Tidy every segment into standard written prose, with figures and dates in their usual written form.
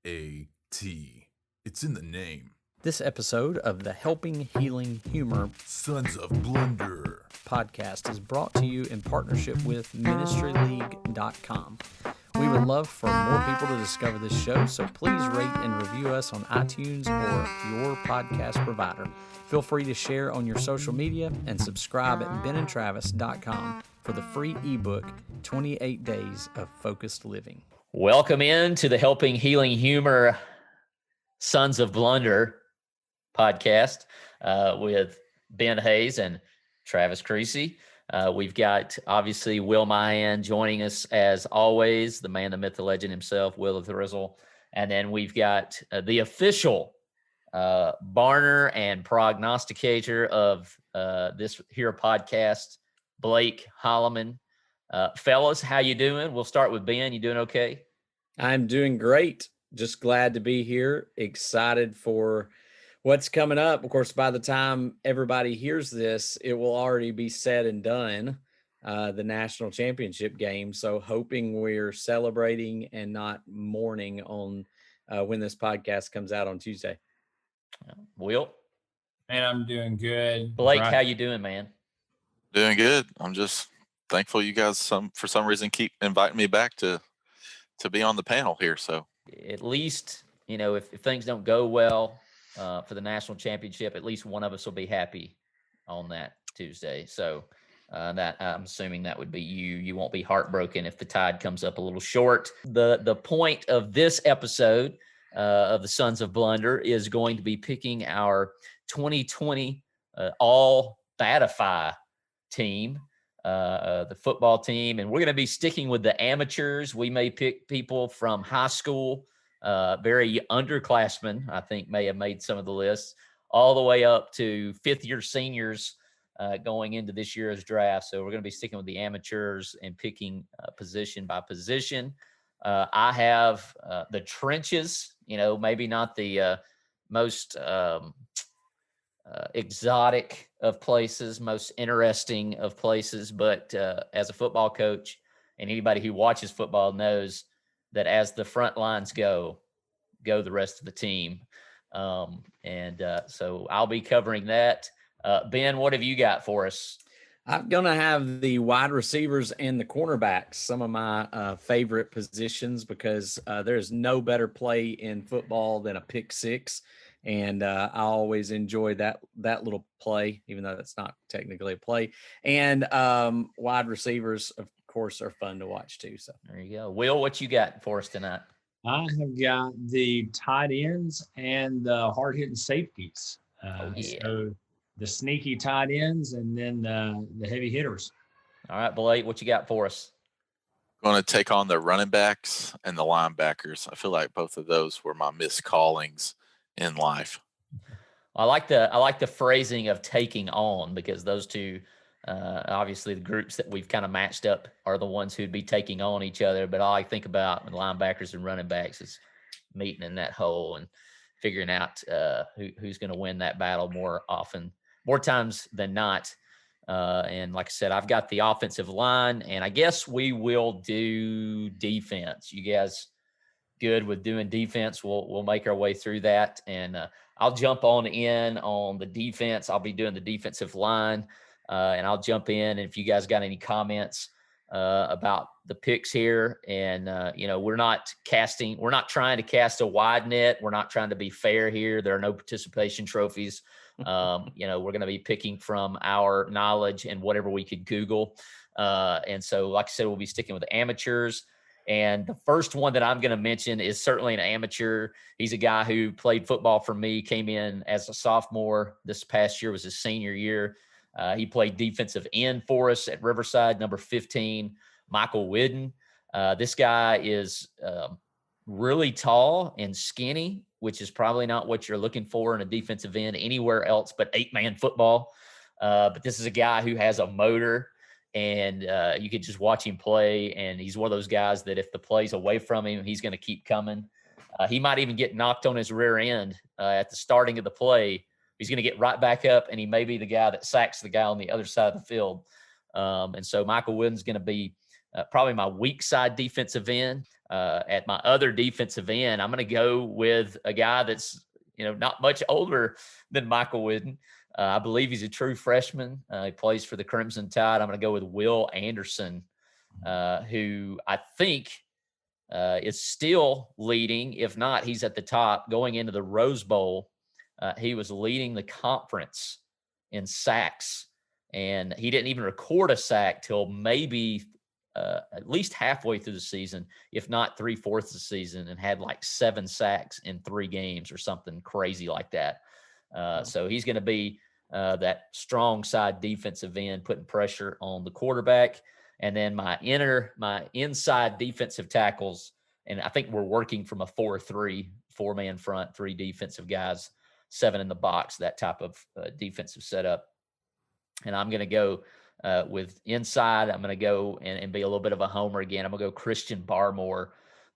B-A-T. It's in the name. This episode of the Helping Healing Humor Sons of Blunder podcast is brought to you in partnership with ministryleague.com. We would love for more people to discover this show, so please rate and review us on iTunes or your podcast provider. Feel free to share on your social media and subscribe at benandtravis.com for the free ebook, 28 Days of Focused Living. Welcome in to the Helping Healing Humor Sons of Blunder podcast with Ben Hayes and Travis Creasy. We've got, obviously, Will Mahan joining us as always, the man, the myth, the legend himself, Will of Thrizzle. And then we've got the official Barner and prognosticator of this here podcast, Blake Holloman. Fellas, how you doing? We'll start with Ben. You doing okay? I'm doing great. Just glad to be here. Excited for what's coming up. Of course, by the time everybody hears this, it will already be said and done, the national championship game. So hoping we're celebrating and not mourning on when this podcast comes out on Tuesday. Will? Man, I'm doing good. Blake, how you doing, man? Doing good. I'm just thankful you guys for some reason keep inviting me back to be on the panel here. So at least, you know, if things don't go well for the national championship, at least one of us will be happy on that Tuesday. So that I'm assuming that would be you. You won't be heartbroken if the Tide comes up a little short. The point of this episode of the Sons of Blunder is going to be picking our 2020 all BATify team. The football team, and we're going to be sticking with the amateurs. We may pick people from high school, very underclassmen, I think may have made some of the lists, all the way up to fifth-year seniors going into this year's draft. So we're going to be sticking with the amateurs and picking position by position. I have the trenches, you know, maybe not the most exotic of places, most interesting of places, but as a football coach and anybody who watches football knows that as the front lines go the rest of the team. So I'll be covering that. Ben, what have you got for us? I'm going to have the wide receivers and the cornerbacks, some of my favorite positions, because there's no better play in football than a pick six. And I always enjoy that little play, even though that's not technically a play. And wide receivers, of course, are fun to watch too. So there you go. Will, what you got for us tonight? I have got the tight ends and the hard-hitting safeties. So the sneaky tight ends and then the heavy hitters. All right, Blake, what you got for us? going to take on the running backs and the linebackers. I feel like both of those were my miscallings in life. I like the phrasing of taking on, because those two, obviously the groups that we've kind of matched up are the ones who'd be taking on each other. But all I think about when linebackers and running backs is meeting in that hole and figuring out who's going to win that battle more times than not. And like I said, I've got the offensive line, and I guess we will do defense. You guys good with doing defense? We'll make our way through that, and I'll jump on the defense. I'll be doing the defensive line, and I'll jump in. And if you guys got any comments about the picks here, and we're not trying to cast a wide net. We're not trying to be fair here. There are no participation trophies. We're going to be picking from our knowledge and whatever we could Google. And so, like I said, we'll be sticking with the amateurs. And the first one that I'm going to mention is certainly an amateur. He's a guy who played football for me, came in as a sophomore. This past year was his senior year. He played defensive end for us at Riverside, number 15, Michael Whidden. This guy is really tall and skinny, which is probably not what you're looking for in a defensive end anywhere else but 8-man football. But this is a guy who has a motor, and you could just watch him play. And he's one of those guys that if the play's away from him, he's going to keep coming. He might even get knocked on his rear end at the starting of the play. He's going to get right back up, and he may be the guy that sacks the guy on the other side of the field. And so Michael Whidden's going to be probably my weak side defensive end. At my other defensive end, I'm going to go with a guy that's, not much older than Michael Wooden. I believe he's a true freshman. He plays for the Crimson Tide. I'm going to go with Will Anderson, who I think is still leading. If not, he's at the top going into the Rose Bowl. He was leading the conference in sacks, and he didn't even record a sack till maybe at least halfway through the season, if not 3/4 of the season, and had like 7 sacks in 3 games or something crazy like that. So he's going to be that strong side defensive end, putting pressure on the quarterback. And then my inside defensive tackles, and I think we're working from a 4-3, 4-man front, 3 defensive guys, 7 in the box, that type of defensive setup. And I'm going to go with inside. I'm going to go and be a little bit of a homer again. I'm going to go Christian Barmore,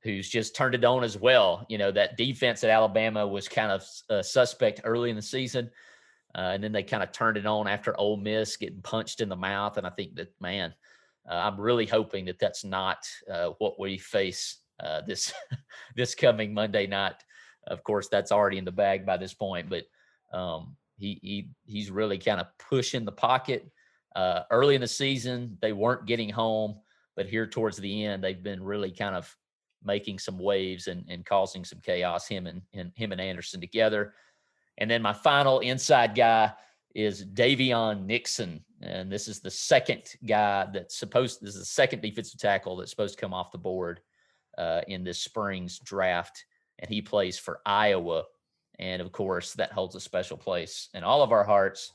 who's just turned it on as well. That defense at Alabama was kind of suspect early in the season. And then they kind of turned it on after Ole Miss getting punched in the mouth. And I think that, man, I'm really hoping that that's not what we face this coming Monday night. Of course, that's already in the bag by this point, but he's really kind of pushing the pocket. Early in the season, they weren't getting home, but here towards the end, they've been really kind of making some waves and causing some chaos, him and Anderson together. And then my final inside guy is Davion Nixon. And this is the second guy this is the second defensive tackle that's supposed to come off the board in this spring's draft. And he plays for Iowa. And of course, that holds a special place in all of our hearts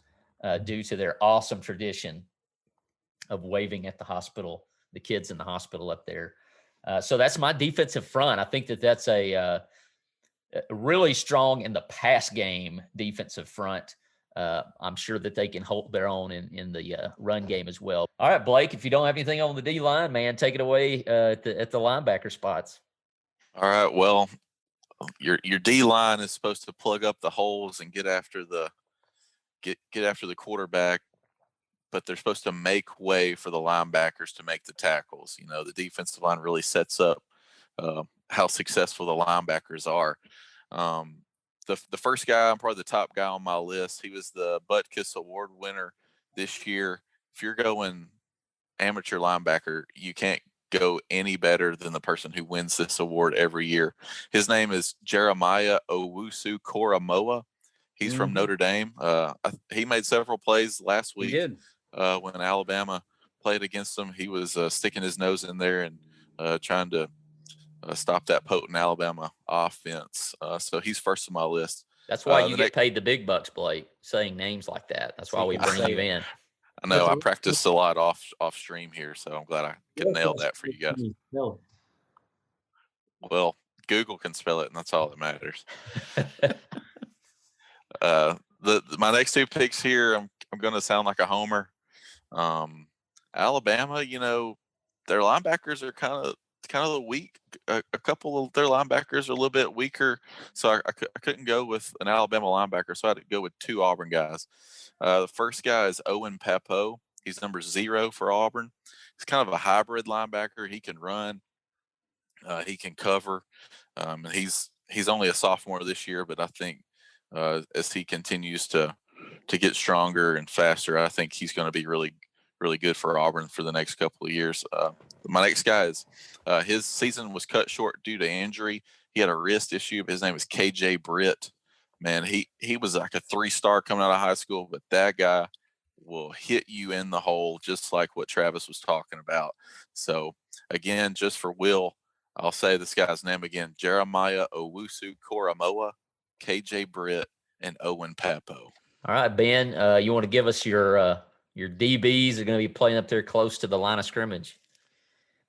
due to their awesome tradition of waving at the hospital, the kids in the hospital up there. So that's my defensive front. I think that's a really strong in the pass game defensive front. I'm sure that they can hold their own in the run game as well. All right, Blake, if you don't have anything on the D line, man, take it away at the linebacker spots. All right. Well, your D line is supposed to plug up the holes and get after the quarterback, but they're supposed to make way for the linebackers to make the tackles. The defensive line really sets up how successful the linebackers are. The first guy, I'm probably the top guy on my list. He was the Butkus Award winner this year. If you're going amateur linebacker, you can't go any better than the person who wins this award every year. His name is Jeremiah Owusu-Koramoah. He's from Notre Dame. He made several plays last week. He did. When Alabama played against him. He was sticking his nose in there and trying to stop that potent Alabama offense. So he's first on my list. That's why you get paid the big bucks, Blake, saying names like that. That's why we bring you in. I know. I practiced a lot off stream here, so I'm glad I could nail that for you guys. Well, Google can spell it, and that's all that matters. My next 2 picks here, I'm going to sound like a homer. Alabama, their linebackers are kind of weak. A couple of their linebackers are a little bit weaker, so I couldn't go with an Alabama linebacker, so I had to go with 2 Auburn guys. The first guy is Owen Pappoe. He's number 0 for Auburn. He's kind of a hybrid linebacker. He can run, he can cover. He's only a sophomore this year, but I think as he continues to get stronger and faster, I think he's going to be really, really good for Auburn for the next couple of years. My next guy is his season was cut short due to injury. He had a wrist issue, but his name is KJ Britt. Man, he was like a 3-star coming out of high school, but that guy will hit you in the hole just like what Travis was talking about. So again, just for Will, I'll say this guy's name again: Jeremiah Owusu-Koramoah, KJ Britt, and Owen Pappoe. All right, Ben, you want to give us your DBs are going to be playing up there close to the line of scrimmage?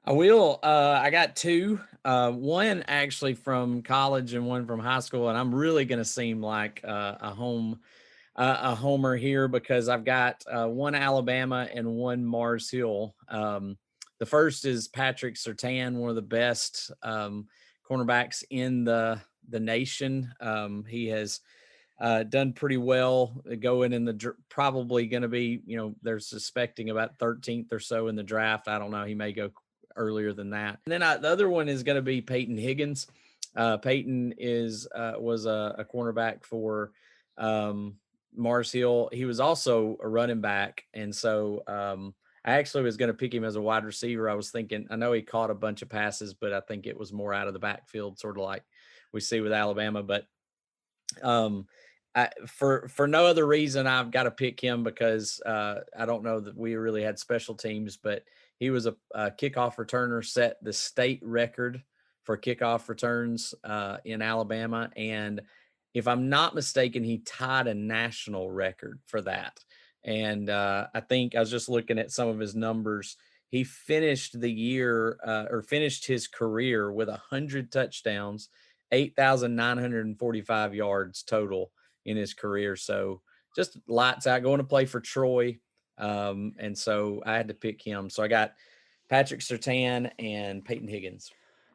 I will. I got 2, one actually from college and one from high school, and I'm really going to seem like a homer here because I've got one Alabama and one Mars Hill. The first is Patrick Surtain, one of the best cornerbacks in the nation. He has done pretty well going in probably going to be, they're suspecting about 13th or so in the draft. I don't know. He may go earlier than that. And then the other one is going to be Peyton Higgins. Peyton was a cornerback for Mars Hill. He was also a running back. And so I actually was going to pick him as a wide receiver. I was thinking, I know he caught a bunch of passes, but I think it was more out of the backfield, sort of like we see with Alabama. But for no other reason, I've got to pick him because I don't know that we really had special teams, but he was a kickoff returner, set the state record for kickoff returns in Alabama. And if I'm not mistaken, he tied a national record for that. And I think I was just looking at some of his numbers. He finished the year or finished his career with 100 touchdowns, 8,945 yards total in his career. So just lights out, going to play for Troy. And so I had to pick him. So I got Patrick Surtain and Peyton Higgins.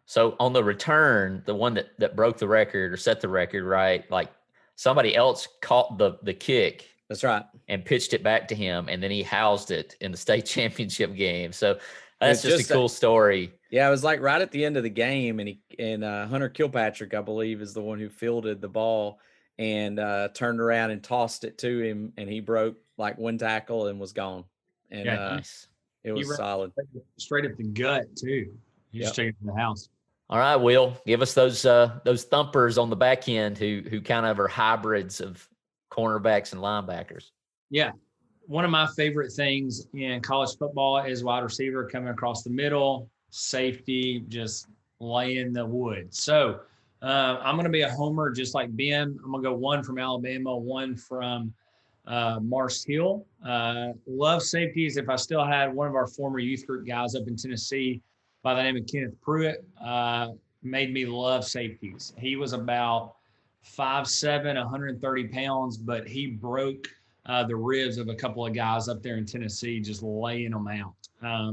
So on the return, the one that broke the record or set the record, right? Like somebody else caught the kick. That's right. And pitched it back to him, and then he housed it in the state championship game. So that's just a cool story. Yeah, it was like right at the end of the game, and Hunter Kilpatrick, I believe, is the one who fielded the ball and turned around and tossed it to him, and he broke like one tackle and was gone. And nice. It was solid. Straight up the gut too. He just took it to the house. All right, Will, give us those thumpers on the back end who kind of are hybrids of cornerbacks and linebackers. Yeah. One of my favorite things in college football is wide receiver coming across the middle, safety, just laying the wood. So I'm going to be a homer just like Ben. I'm going to go one from Alabama, one from Mars Hill. Love safeties. If I still had one of our former youth group guys up in Tennessee by the name of Kenneth Pruitt, made me love safeties. He was about 5'7", 130 pounds, but he broke the ribs of a couple of guys up there in Tennessee, just laying them out.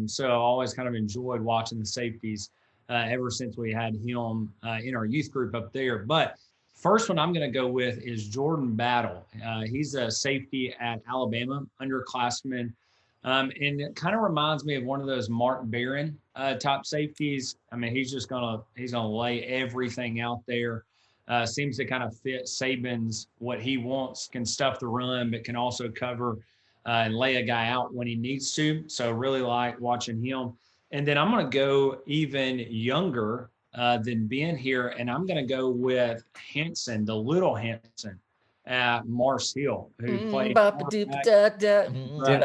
So I always kind of enjoyed watching the safeties ever since we had him in our youth group up there. But first one I'm going to go with is Jordan Battle. He's a safety at Alabama, underclassman. And it kind of reminds me of one of those Mark Barron top safeties. I mean, he's gonna lay everything out there. Seems to kind of fit Saban's what he wants, can stuff the run, but can also cover and lay a guy out when he needs to. So really like watching him. And then I'm going to go even younger than Ben here, and I'm going to go with Hanson, the little Hanson at Mars Hill, who played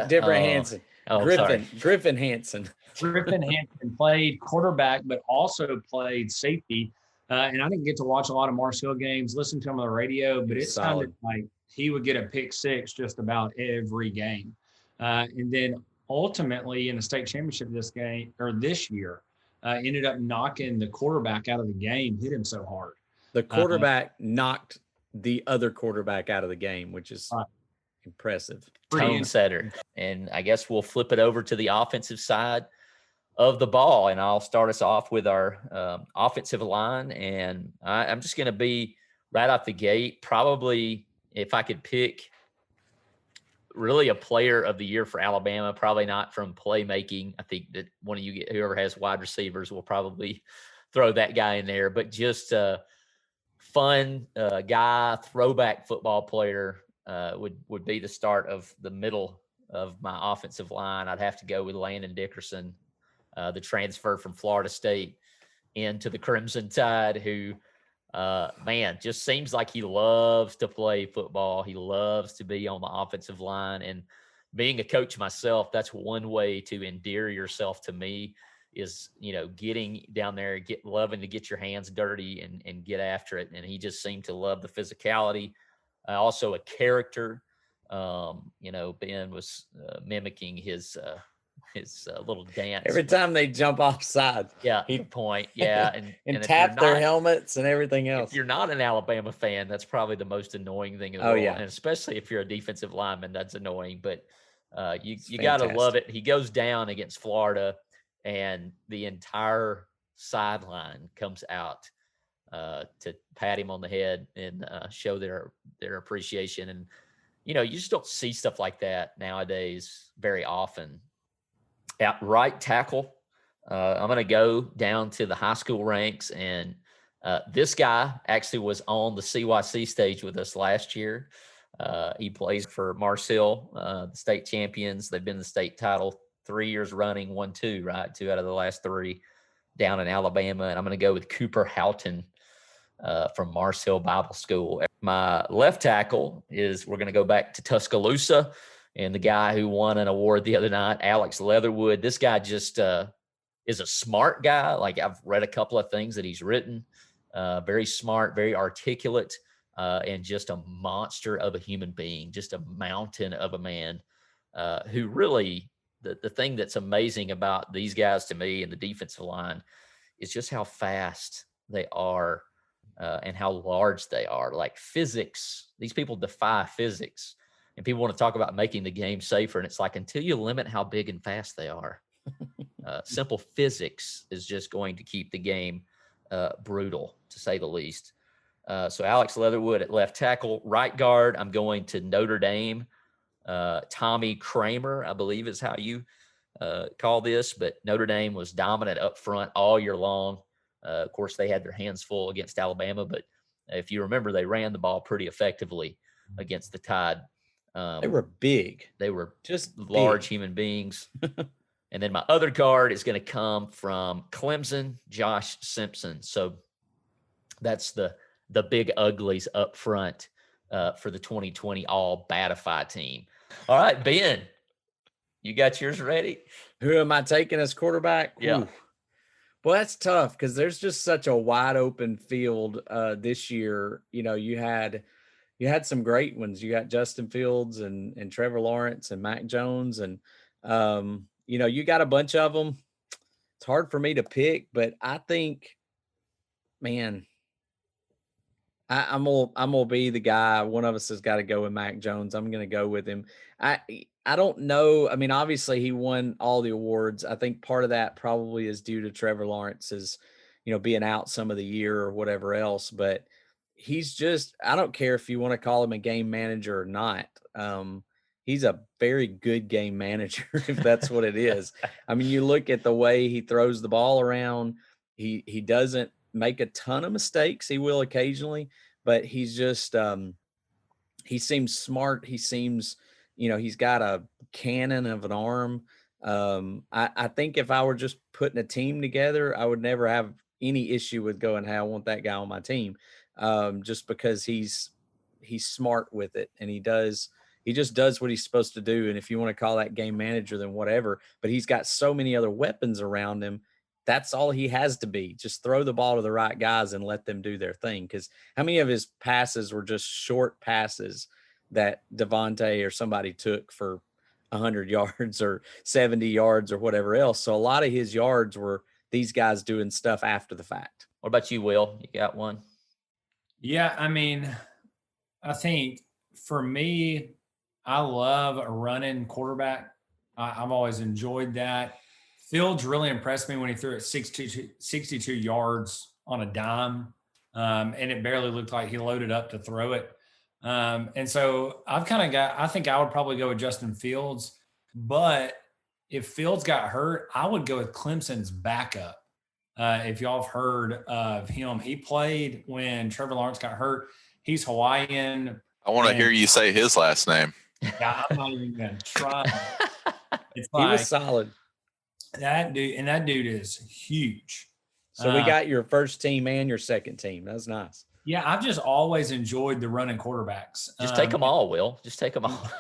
different Hanson. Griffin Hanson. Griffin Hanson played quarterback, but also played safety. And I didn't get to watch a lot of Mars Hill games, listen to him on the radio, but it sounded like he would get a pick six just about every game. And then ultimately in the state championship this year, ended up knocking the quarterback out of the game, hit him so hard. The quarterback knocked the other quarterback out of the game, which is impressive. Tone setter. And I guess we'll flip it over to the offensive side of the ball, and I'll start us off with our offensive line. And I'm just going to be right out the gate, probably if I could pick really a player of the year for Alabama, probably not from playmaking. I think that one of you, whoever has wide receivers, will probably throw that guy in there, but just a fun guy, throwback football player would be the start of the middle of my offensive line. I'd have to go with Landon Dickerson, the transfer from Florida State into the Crimson Tide, who, just seems like he loves to play football. He loves to be on the offensive line. And being a coach myself, that's one way to endear yourself to me is, getting down there, loving to get your hands dirty and get after it. And he just seemed to love the physicality. Also a character. Ben was mimicking his little dance every time they jump offside. Yeah, he'd point. Yeah, and tap their helmets and everything else. If you're not an Alabama fan, that's probably the most annoying thing in the world. Yeah. And especially if you're a defensive lineman, that's annoying. But you got to love it. He goes down against Florida, and the entire sideline comes out to pat him on the head and show their appreciation. And you just don't see stuff like that nowadays very often. At right tackle, I'm going to go down to the high school ranks, and this guy actually was on the CYC stage with us last year. He plays for Marcel, the state champions. They've been the state title 3 years running, won 2, right? 2 out of the last 3 down in Alabama. And I'm going to go with Cooper Houghton from Marcel Bible School. My left tackle we're going to go back to Tuscaloosa, and the guy who won an award the other night, Alex Leatherwood. This guy just is a smart guy. Like, I've read a couple of things that he's written. Very smart, very articulate, and just a monster of a human being, just a mountain of a man who really, the thing that's amazing about these guys to me and the defensive line is just how fast they are and how large they are. Like, physics, these people defy physics. And people want to talk about making the game safer. And it's like, until you limit how big and fast they are, simple physics is just going to keep the game brutal, to say the least. So Alex Leatherwood at left tackle. Right guard, I'm going to Notre Dame. Tommy Kramer, I believe is how you call this, but Notre Dame was dominant up front all year long. Of course, they had their hands full against Alabama, but if you remember, they ran the ball pretty effectively against the Tide. They were big. They were just large big human beings. And then my other guard is going to come from Clemson, Josh Simpson. So that's the big uglies up front for the 2020 all BATify team. All right, Ben, you got yours ready? Who am I taking as quarterback? Yeah. Ooh. Well, that's tough because there's just such a wide open field this year. You know, you had some great ones. You got Justin Fields and Trevor Lawrence and Mac Jones, and you know, you got a bunch of them. It's hard for me to pick, but I think, man, I'm gonna be the guy. One of us has got to go with Mac Jones. I'm gonna go with him. I don't know. I mean, obviously he won all the awards. I think part of that probably is due to Trevor Lawrence's, you know, being out some of the year or whatever else. But he's just, I don't care if you want to call him a game manager or not. He's a very good game manager, if that's what it is. I mean, you look at the way he throws the ball around. He doesn't make a ton of mistakes. He will occasionally, but he's just he seems smart. He seems, you know, he's got a cannon of an arm. I think if I were just putting a team together, I would never have any issue with going, hey, I want that guy on my team. Just because he's smart with it, and he just does what he's supposed to do. And if you want to call that game manager, then whatever, but he's got so many other weapons around him. That's all he has to be. Just throw the ball to the right guys and let them do their thing. Because how many of his passes were just short passes that Devontae or somebody took for 100 yards or 70 yards or whatever else? So a lot of his yards were these guys doing stuff after the fact. What about you, Will? You got one? Yeah, I mean, I think for me, I love a running quarterback. I've always enjoyed that. Fields really impressed me when he threw it 62 yards on a dime, and it barely looked like he loaded up to throw it. And so I think I would probably go with Justin Fields. But if Fields got hurt, I would go with Clemson's backup. If y'all have heard of him, he played when Trevor Lawrence got hurt. He's Hawaiian. I want to hear you say his last name. Yeah, I'm not even going to try. It's He was solid. That dude is huge. So we got your first team and your second team. That's nice. Yeah, I've just always enjoyed the running quarterbacks. Just take them all, Will. Just take them all.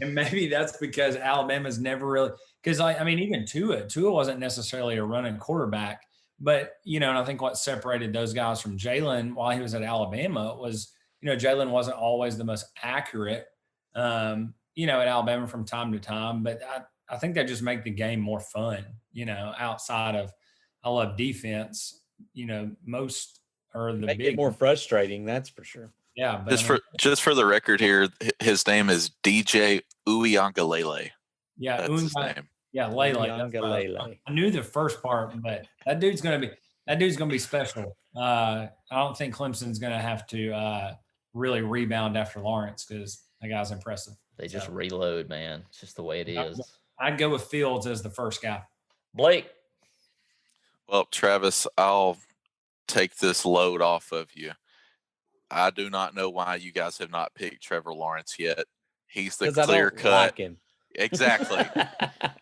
And maybe that's because Alabama's never really – because, I mean, even Tua wasn't necessarily a running quarterback. But, you know, and I think what separated those guys from Jalen while he was at Alabama was, you know, Jalen wasn't always the most accurate, you know, at Alabama from time to time. But I think that just make the game more fun, you know, outside of I love defense, you know, most are the Make big it more frustrating, that's for sure. Yeah. But just for the record here, his name is DJ Uiagalelei. Yeah. That's his name. Yeah. Lele. I knew the first part, but that dude's going to be special. I don't think Clemson's going to have to really rebound after Lawrence because that guy's impressive. They just reload, man. It's just the way it is. I'd go with Fields as the first guy. Blake. Well, Travis, I'll take this load off of you. I do not know why you guys have not picked Trevor Lawrence yet. He's the Because I clear don't cut. like him. Exactly.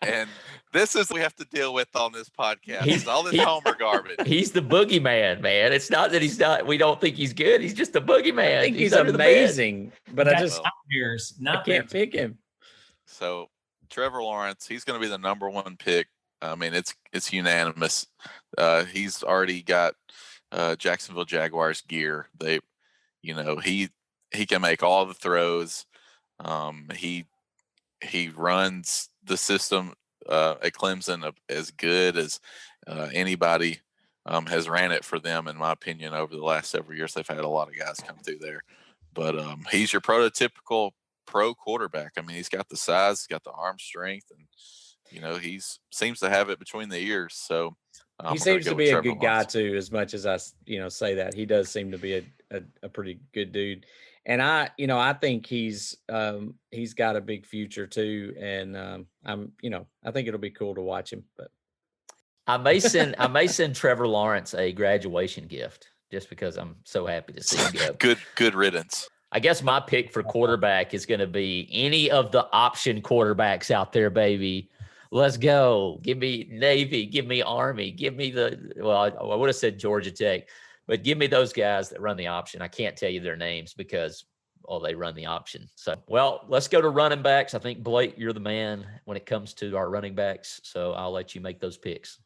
And this is what we have to deal with on this podcast. It's all this homer garbage. He's the boogeyman, man. It's not that he's not. We don't think he's good. He's just a boogeyman. I think he's under the bed. amazing, but I just I can't pick him. So Trevor Lawrence, he's going to be the number one pick. I mean, it's unanimous. He's already got Jacksonville Jaguars gear. He can make all the throws. He runs the system at Clemson as good as anybody has ran it for them, in my opinion. Over the last several years, they've had a lot of guys come through there, but he's your prototypical pro quarterback. I mean, he's got the size, he's got the arm strength, and he seems to have it between the ears. So he seems to be a good guy too. As much as I say that, he does seem to be a pretty good dude. And I think he's got a big future too. And I think it'll be cool to watch him. But I may send Trevor Lawrence a graduation gift just because I'm so happy to see him go. Good riddance. I guess my pick for quarterback is going to be any of the option quarterbacks out there, baby. Let's go. Give me Navy. Give me Army. Give me I would have said Georgia Tech, but give me those guys that run the option. I can't tell you their names because, they run the option. So, let's go to running backs. I think, Blake, you're the man when it comes to our running backs. So I'll let you make those picks.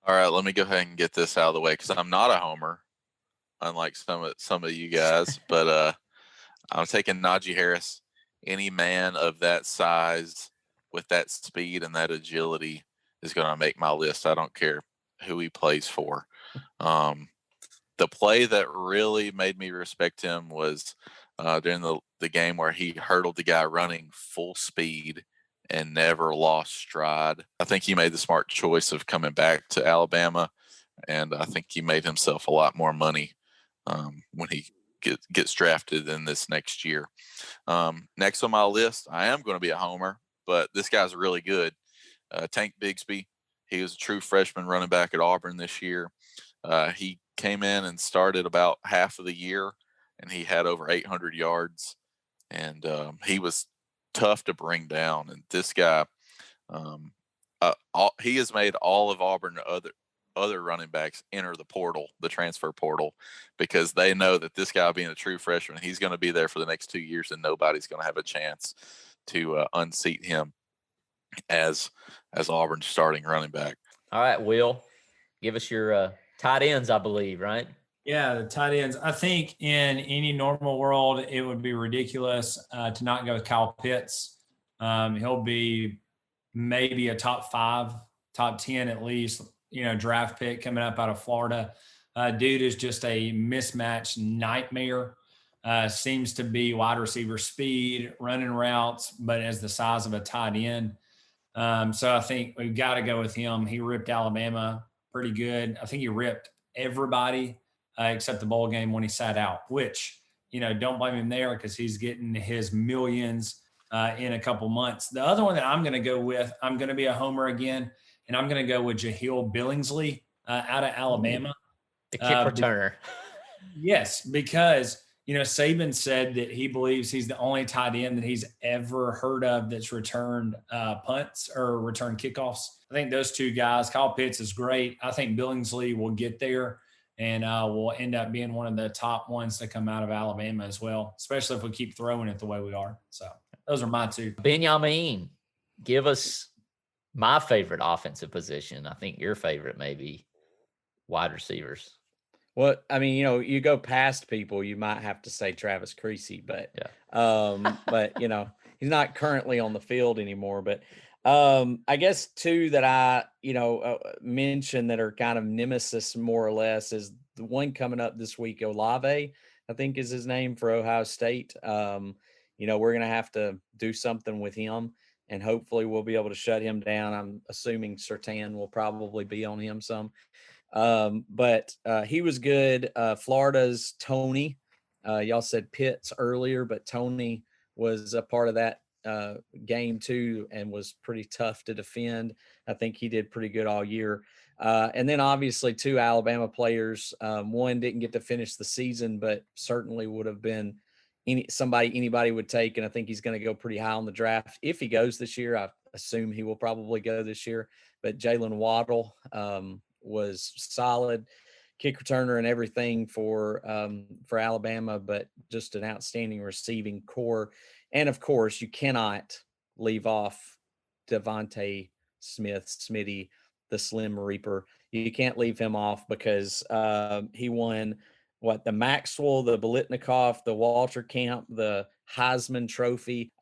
All right, let me go ahead and get this out of the way because I'm not a homer, unlike some of you guys. But I'm taking Najee Harris. Any man of that size with that speed and that agility is going to make my list. I don't care who he plays for. The play that really made me respect him was during the game where he hurdled the guy running full speed and never lost stride. I think he made the smart choice of coming back to Alabama, and I think he made himself a lot more money when he gets drafted in this next year. Next on my list, I am going to be a homer, but this guy's really good. Tank Bigsby. He was a true freshman running back at Auburn this year. He came in and started about half of the year, and he had over 800 yards. And he was tough to bring down. And this guy, he has made all of Auburn other running backs enter the transfer portal, because they know that this guy, being a true freshman, he's going to be there for the next 2 years, and nobody's going to have a chance to unseat him as Auburn's starting running back. All right, Will, give us your tight ends, I believe, right? Yeah, the tight ends. I think in any normal world, it would be ridiculous to not go with Kyle Pitts. He'll be maybe a top 5, top 10 at least, draft pick coming up out of Florida. Dude is just a mismatch nightmare. Seems to be wide receiver speed, running routes, but as the size of a tight end. So I think we've got to go with him. He ripped Alabama pretty good. I think he ripped everybody except the bowl game when he sat out, which, don't blame him there because he's getting his millions in a couple months. The other one that I'm going to go with, I'm going to be a homer again, and I'm going to go with Jahleel Billingsley out of Alabama. The kick returner. Yes, because, Saban said that he believes he's the only tight end that he's ever heard of that's returned punts or returned kickoffs. I think those two guys, Kyle Pitts is great. I think Billingsley will get there and will end up being one of the top ones to come out of Alabama as well, especially if we keep throwing it the way we are. So those are my two. Benjamin, give us my favorite offensive position. I think your favorite may be wide receivers. Well, I mean, you go past people, you might have to say Travis Creasy, but he's not currently on the field anymore. But I guess two that I, mentioned that are kind of nemesis more or less is the one coming up this week, Olave, I think is his name, for Ohio State. We're going to have to do something with him, and hopefully we'll be able to shut him down. I'm assuming Surtain will probably be on him some. But he was good. Florida's Tony, y'all said Pitts earlier, but Tony was a part of that game too, and was pretty tough to defend. I think he did pretty good all year. And then obviously 2 Alabama players. One didn't get to finish the season, but certainly would have been anybody would take. And I think he's going to go pretty high on the draft. If he goes this year, I assume he will probably go this year. But Jalen Waddle was solid, kick returner and everything for Alabama, but just an outstanding receiving core. And of course, you cannot leave off Devontae Smitty, the Slim Reaper. You can't leave him off because he won the Maxwell, the Bolitnikoff, the Walter Camp, the Heisman Trophy.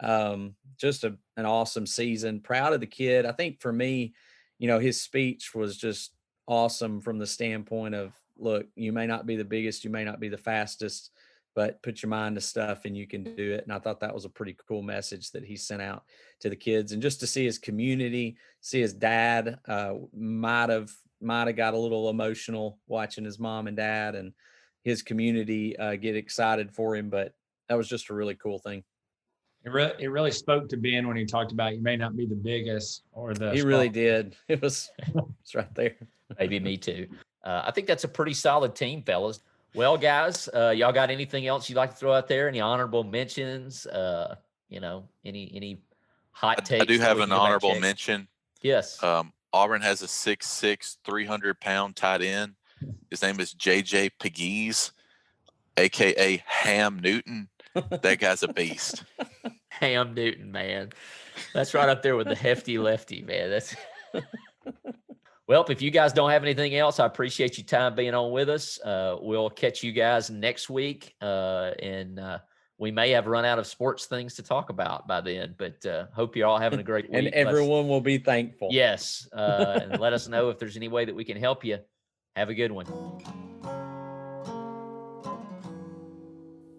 Just an awesome season. Proud of the kid. I think for me, his speech was just awesome from the standpoint of, look, you may not be the biggest, you may not be the fastest, but put your mind to stuff and you can do it. And I thought that was a pretty cool message that he sent out to the kids. And just to see his community, see his dad, might have got a little emotional watching his mom and dad and his community get excited for him. But that was just a really cool thing. It really spoke to Ben when he talked about you may not be the biggest or the. He really did. It's right there. Maybe me too. I think that's a pretty solid team, fellas. Well, guys, y'all got anything else you'd like to throw out there? Any honorable mentions? Any hot takes? I do have an honorable mention. Yes. Auburn has a 6'6", 300-pound tight end. His name is JJ Pegues, a.k.a. Ham Newton. That guy's a beast. Ham Newton, man. That's right up there with the hefty lefty, man. That's well, if you guys don't have anything else, I appreciate your time being on with us. We'll catch you guys next week. And we may have run out of sports things to talk about by then, but hope you're all having a great week. And everyone will be thankful. Yes. And let us know if there's any way that we can help you. Have a good one.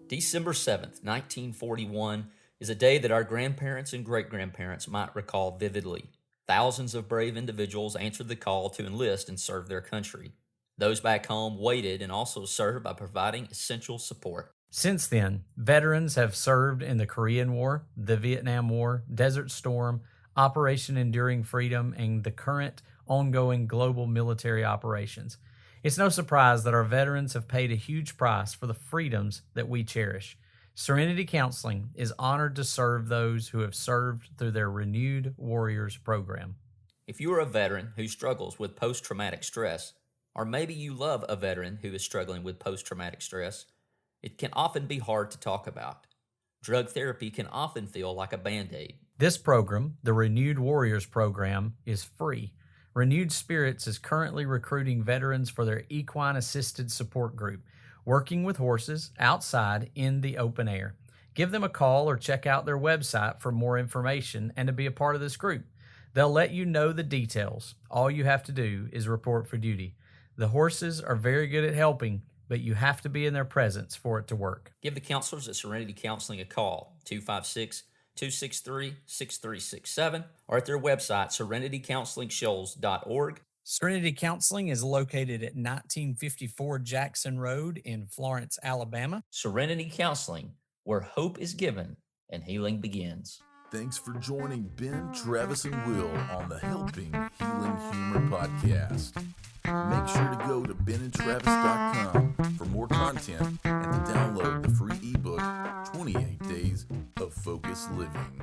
December 7th, 1941 is a day that our grandparents and great-grandparents might recall vividly. Thousands of brave individuals answered the call to enlist and serve their country. Those back home waited and also served by providing essential support. Since then, veterans have served in the Korean War, the Vietnam War, Desert Storm, Operation Enduring Freedom, and the current ongoing global military operations. It's no surprise that our veterans have paid a huge price for the freedoms that we cherish. Serenity Counseling is honored to serve those who have served through their Renewed Warriors program. If you are a veteran who struggles with post-traumatic stress, or maybe you love a veteran who is struggling with post-traumatic stress, it can often be hard to talk about. Drug therapy can often feel like a Band-Aid. This program, the Renewed Warriors program, is free. Renewed Spirits is currently recruiting veterans for their equine assisted support group, working with horses outside in the open air. Give them a call or check out their website for more information and to be a part of this group. They'll let you know the details. All you have to do is report for duty. The horses are very good at helping, but you have to be in their presence for it to work. Give the counselors at Serenity Counseling a call, 256-263-6367, or at their website, serenitycounselingshoals.org. Serenity Counseling is located at 1954 Jackson Road in Florence, Alabama. Serenity Counseling, where hope is given and healing begins. Thanks for joining Ben, Travis, and Will on the Helping Healing Humor podcast. Make sure to go to benandtravis.com for more content and to download the free ebook, 28 Days of Focused Living.